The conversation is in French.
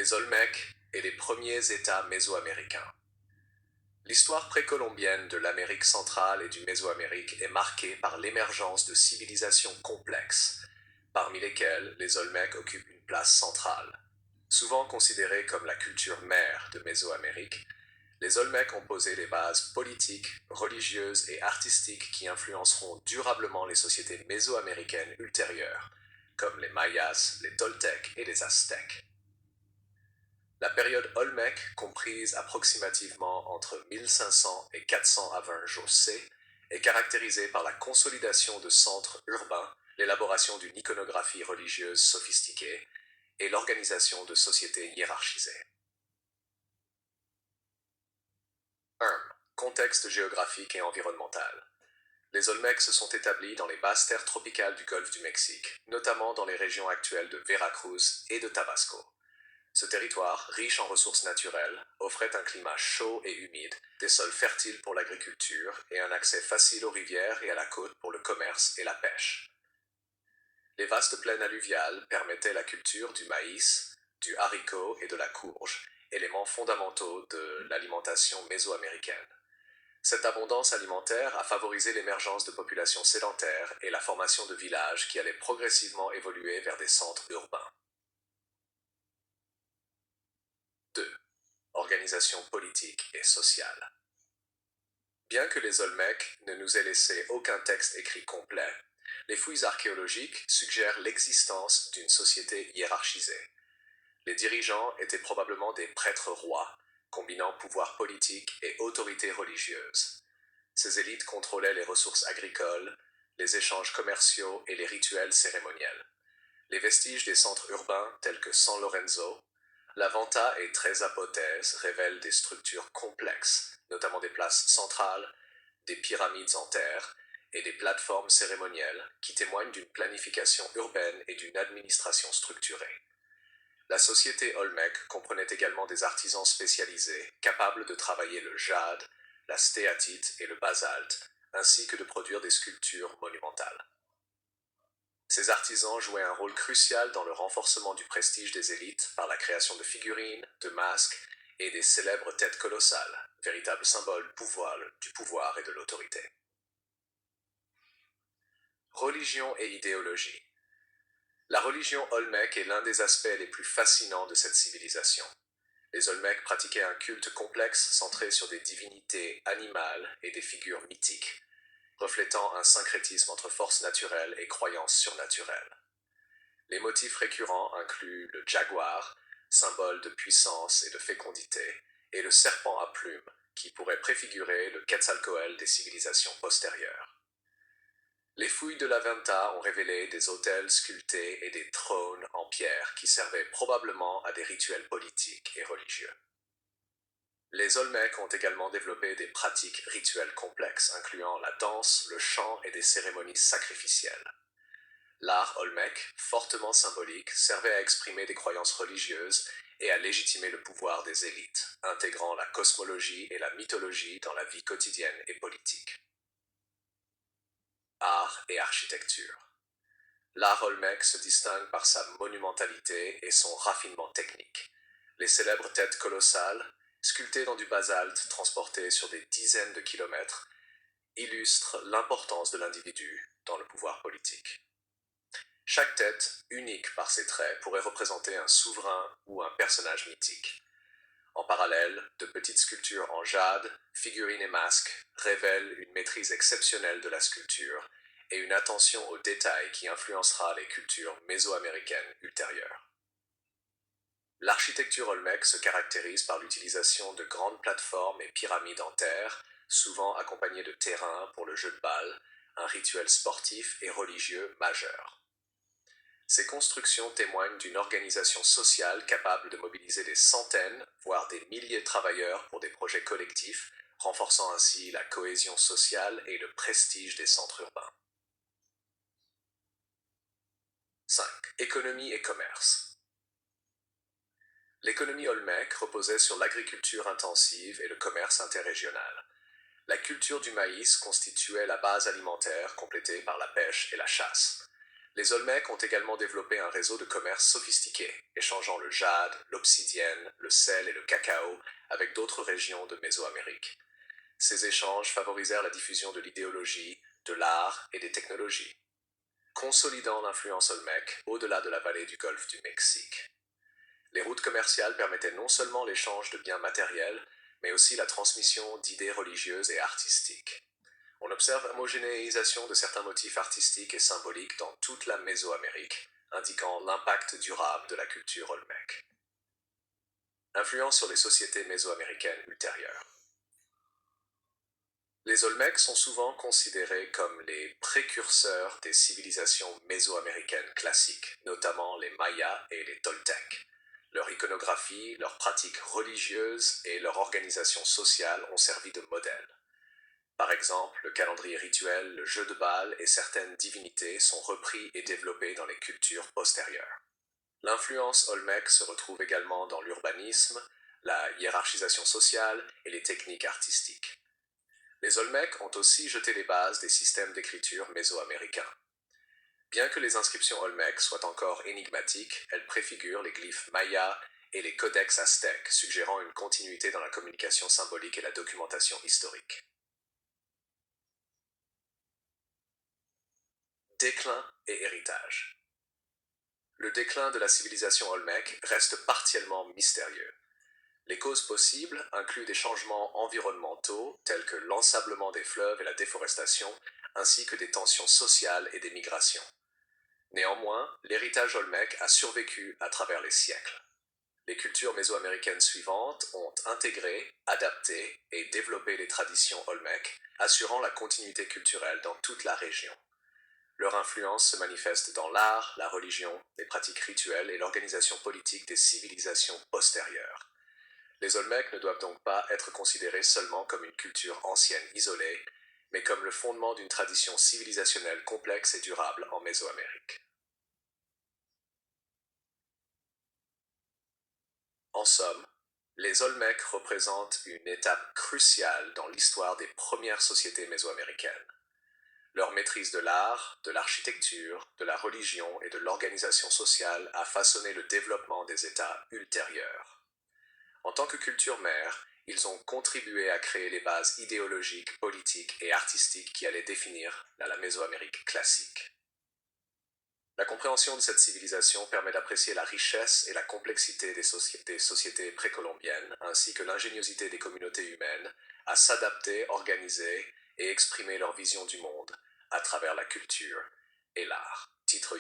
les Olmecs et les premiers États mésoaméricains. L'histoire précolombienne de l'Amérique centrale et du Mésoamérique est marquée par l'émergence de civilisations complexes, parmi lesquelles les Olmecs occupent une place centrale. Souvent considérés comme la culture mère de Mésoamérique, les Olmecs ont posé les bases politiques, religieuses et artistiques qui influenceront durablement les sociétés mésoaméricaines ultérieures, comme les Mayas, les Toltecs et les Aztèques. La période Olmec, comprise approximativement entre 1500 et 400 avant José, est caractérisée par la consolidation de centres urbains, l'élaboration d'une iconographie religieuse sophistiquée et l'organisation de sociétés hiérarchisées. 1. Contexte géographique et environnemental. Les Olmecs se sont établis dans les basses terres tropicales du golfe du Mexique, notamment dans les régions actuelles de Veracruz et de Tabasco. Ce territoire, riche en ressources naturelles, offrait un climat chaud et humide, des sols fertiles pour l'agriculture et un accès facile aux rivières et à la côte pour le commerce et la pêche. Les vastes plaines alluviales permettaient la culture du maïs, du haricot et de la courge, éléments fondamentaux de l'alimentation mésoaméricaine. Cette abondance alimentaire a favorisé l'émergence de populations sédentaires et la formation de villages qui allaient progressivement évoluer vers des centres urbains. 2. Organisation politique et sociale. Bien que les Olmecs ne nous aient laissé aucun texte écrit complet, les fouilles archéologiques suggèrent l'existence d'une société hiérarchisée. Les dirigeants étaient probablement des prêtres rois, combinant pouvoir politique et autorité religieuse. Ces élites contrôlaient les ressources agricoles, les échanges commerciaux et les rituels cérémoniels. Les vestiges des centres urbains tels que San Lorenzo, la Venta et Tres Zapotes révèlent des structures complexes, notamment des places centrales, des pyramides en terre et des plateformes cérémonielles qui témoignent d'une planification urbaine et d'une administration structurée. La société Olmec comprenait également des artisans spécialisés, capables de travailler le jade, la stéatite et le basalte, ainsi que de produire des sculptures monumentales. Ces artisans jouaient un rôle crucial dans le renforcement du prestige des élites par la création de figurines, de masques et des célèbres têtes colossales, véritables symboles du pouvoir et de l'autorité. Religion et idéologie. La religion Olmec est l'un des aspects les plus fascinants de cette civilisation. Les Olmecs pratiquaient un culte complexe centré sur des divinités animales et des figures mythiques, reflétant un syncrétisme entre forces naturelles et croyances surnaturelles. Les motifs récurrents incluent le jaguar, symbole de puissance et de fécondité, et le serpent à plumes, qui pourrait préfigurer le Quetzalcoatl des civilisations postérieures. Les fouilles de la Venta ont révélé des autels sculptés et des trônes en pierre qui servaient probablement à des rituels politiques et religieux. Les Olmecs ont également développé des pratiques rituelles complexes, incluant la danse, le chant et des cérémonies sacrificielles. L'art Olmec, fortement symbolique, servait à exprimer des croyances religieuses et à légitimer le pouvoir des élites, intégrant la cosmologie et la mythologie dans la vie quotidienne et politique. Art et architecture. L'art Olmec se distingue par sa monumentalité et son raffinement technique. Les célèbres têtes colossales, sculptées dans du basalte transporté sur des dizaines de kilomètres, illustrent l'importance de l'individu dans le pouvoir politique. Chaque tête, unique par ses traits, pourrait représenter un souverain ou un personnage mythique. En parallèle, de petites sculptures en jade, figurines et masques révèlent une maîtrise exceptionnelle de la sculpture et une attention aux détails qui influencera les cultures mésoaméricaines ultérieures. L'architecture Olmec se caractérise par l'utilisation de grandes plateformes et pyramides en terre, souvent accompagnées de terrains pour le jeu de balle, un rituel sportif et religieux majeur. Ces constructions témoignent d'une organisation sociale capable de mobiliser des centaines, voire des milliers de travailleurs pour des projets collectifs, renforçant ainsi la cohésion sociale et le prestige des centres urbains. 5. Économie et commerce. L'économie Olmec reposait sur l'agriculture intensive et le commerce interrégional. La culture du maïs constituait la base alimentaire complétée par la pêche et la chasse. Les Olmecs ont également développé un réseau de commerce sophistiqué, échangeant le jade, l'obsidienne, le sel et le cacao avec d'autres régions de Mésoamérique. Ces échanges favorisèrent la diffusion de l'idéologie, de l'art et des technologies, consolidant l'influence olmèque au-delà de la vallée du golfe du Mexique. Les routes commerciales permettaient non seulement l'échange de biens matériels, mais aussi la transmission d'idées religieuses et artistiques. On observe l'homogénéisation de certains motifs artistiques et symboliques dans toute la Mésoamérique, indiquant l'impact durable de la culture olmèque. Influence sur les sociétés mésoaméricaines ultérieures. Les Olmecs sont souvent considérés comme les précurseurs des civilisations mésoaméricaines classiques, notamment les Mayas et les Toltecs. Leur iconographie, leurs pratiques religieuses et leur organisation sociale ont servi de modèle. Par exemple, le calendrier rituel, le jeu de Baal et certaines divinités sont repris et développés dans les cultures postérieures. L'influence olmèque se retrouve également dans l'urbanisme, la hiérarchisation sociale et les techniques artistiques. Les Olmecs ont aussi jeté les bases des systèmes d'écriture mésoaméricains. Bien que les inscriptions olmèques soient encore énigmatiques, elles préfigurent les glyphes mayas et les codex aztèques, suggérant une continuité dans la communication symbolique et la documentation historique. Déclin et héritage. Le déclin de la civilisation olmèque reste partiellement mystérieux. Les causes possibles incluent des changements environnementaux tels que l'ensablement des fleuves et la déforestation, ainsi que des tensions sociales et des migrations. Néanmoins, l'héritage olmèque a survécu à travers les siècles. Les cultures mésoaméricaines suivantes ont intégré, adapté et développé les traditions olmèques, assurant la continuité culturelle dans toute la région. Leur influence se manifeste dans l'art, la religion, les pratiques rituelles et l'organisation politique des civilisations postérieures. Les Olmecs ne doivent donc pas être considérés seulement comme une culture ancienne isolée, mais comme le fondement d'une tradition civilisationnelle complexe et durable en Mésoamérique. En somme, les Olmecs représentent une étape cruciale dans l'histoire des premières sociétés mésoaméricaines. Leur maîtrise de l'art, de l'architecture, de la religion et de l'organisation sociale a façonné le développement des États ultérieurs. En tant que culture mère, ils ont contribué à créer les bases idéologiques, politiques et artistiques qui allaient définir la Mésoamérique classique. La compréhension de cette civilisation permet d'apprécier la richesse et la complexité des sociétés précolombiennes, ainsi que l'ingéniosité des communautés humaines à s'adapter, organiser et exprimer leur vision du monde à travers la culture et l'art. Titre